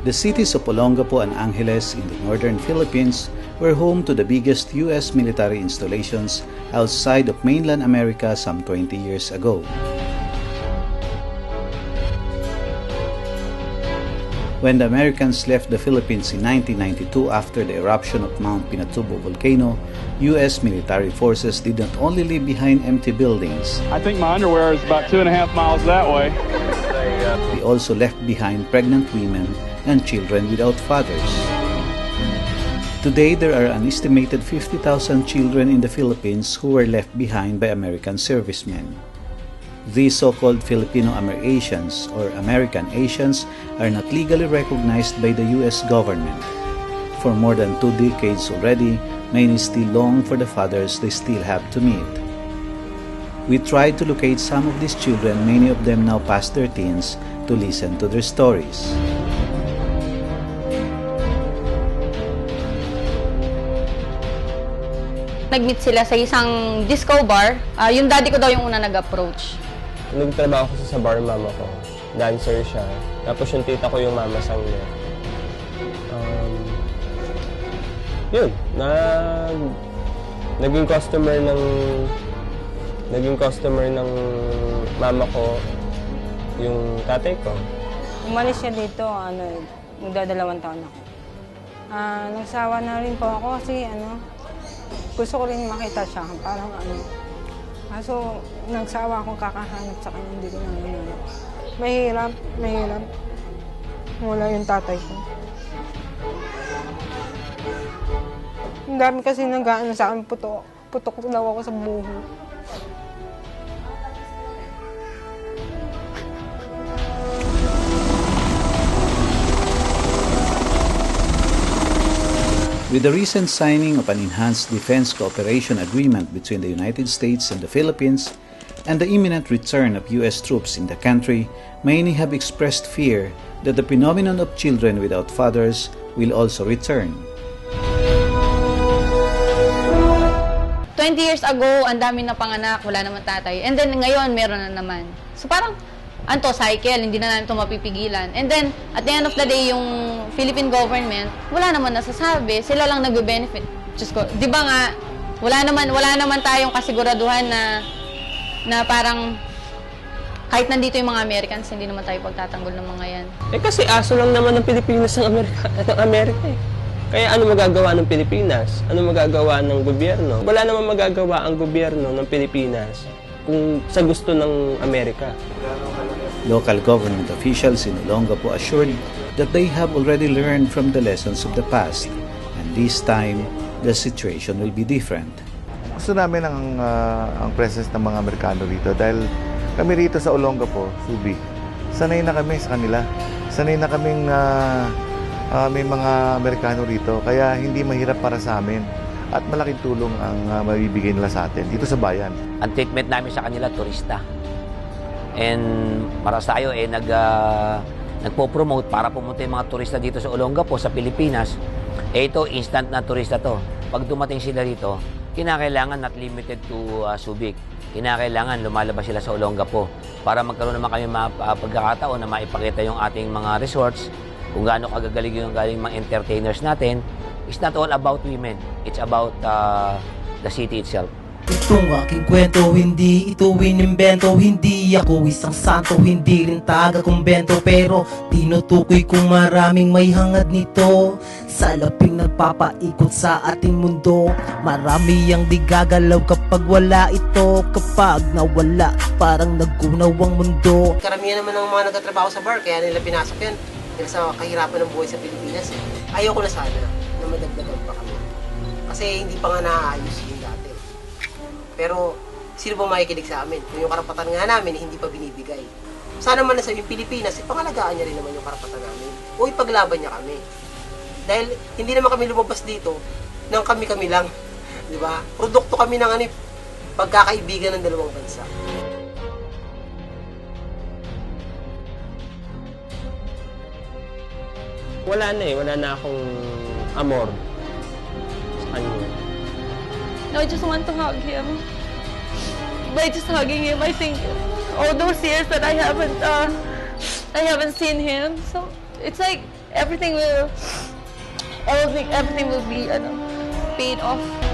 The cities of Olongapo and Angeles in the northern Philippines were home to the biggest U.S. military installations outside of mainland America some 20 years ago. When the Americans left the Philippines in 1992 after the eruption of Mount Pinatubo volcano, U.S. military forces did not only leave behind empty buildings. I think my underwear is about 2.5 miles that way. They also left behind pregnant women and children without fathers. Today, there are an estimated 50,000 children in the Philippines who were left behind by American servicemen. These so-called Filipino-Amerasians or American Asians are not legally recognized by the U.S. government. For more than 2 decades already, many still long for the fathers they still have to meet. We tried to locate some of these children, many of them now past their teens, to listen to their stories. Nag-meet sila sa isang disco bar. Yung daddy ko daw yung una nag-approach. Nagtrabaho kasi sa bar mama ko. Dancer siya. Tapos yung tita ko yung mama sang niya. Yun. Naging customer ng mama ko yung tatay ko. Umalis siya dito, magdadalawang taon ako. Nagsawa na rin po ako kasi gusto ko rin makita siya, parang kaso nagsawa akong kakahanap sa kanya, hindi ko na nangyayari. Mahirap. Wala yung tatay ko. Ang dami kasi nag-aano sa akin, putok daw ako sa buho. With the recent signing of an enhanced defense cooperation agreement between the United States and the Philippines and the imminent return of U.S. troops in the country, many have expressed fear that the phenomenon of children without fathers will also return. 20 years ago, ang dami na panganak, wala naman tatay. And then ngayon, meron na naman. So parang, cycle, hindi na natin ito mapipigilan. And then, at the end of the day, yung Philippine government, wala naman nasasabi. Sila lang nag-benefit. Diyos ko, di ba nga, wala naman tayong kasiguraduhan na parang kahit nandito yung mga Americans, hindi naman tayo pagtatanggol ng mga yan. Kasi aso lang naman ng Pilipinas ng Amerika eh. Kaya ano magagawa ng Pilipinas? Ano magagawa ng gobyerno? Wala naman magagawa ang gobyerno ng Pilipinas kung sa gusto ng Amerika. Local government officials in Olongapo assured that they have already learned from the lessons of the past, and this time, the situation will be different. Gusto namin ang presence ng mga Amerikano rito dahil kami rito sa Olongapo, Subic, sanay na kami sa kanila. Sanay na kaming may mga Amerikano rito, kaya hindi mahirap para sa amin at malaking tulong ang mabibigay nila sa atin dito sa bayan. Ang treatment namin sa kanila, turista. And maras tayo nagpo-promote para pumunta yung mga turista dito sa Olongapo, sa Pilipinas. Ito, instant na turista to. Pag dumating sila dito, kinakailangan not limited to Subic. Kinakailangan lumalabas sila sa Olongapo para magkaroon naman kami pagkakataon na maipakita yung ating mga resorts, kung gaano kagagaling yung galing mga entertainers natin. It's not all about women. It's about the city itself. Itong aking kwento, hindi ito inimbento. Hindi ako isang santo, hindi rin taga-kumbento. Pero tinutukoy kong maraming may hangad nito. Salaping nagpapaikot sa ating mundo. Marami ang di gagalaw kapag wala ito. Kapag nawala, parang naggunaw ang mundo. Karamihan naman ng mga nagtatrabaho sa bar, kaya nila pinasok yan. Dahil sa kahirapan ng buhay sa Pilipinas. Ayoko na sana na madagdagan pa kami. Kasi hindi pa nga naaayos yung dati. Pero sino ba makikinig sa amin? Kung yung karapatan nga namin hindi pa binibigay. Sana man nasa yung Pilipinas, ipangalagaan niya rin naman yung karapatan namin. O ipaglaban niya kami. Dahil hindi naman kami lumabas dito ng kami-kami lang. Di ba? Produkto kami ng pagkakaibigan ng dalawang bansa. Wala na akong amor sa kanya. No, I just want to hug him. By just hugging him, I think all those years that I haven't seen him. So it's like everything will be paid off.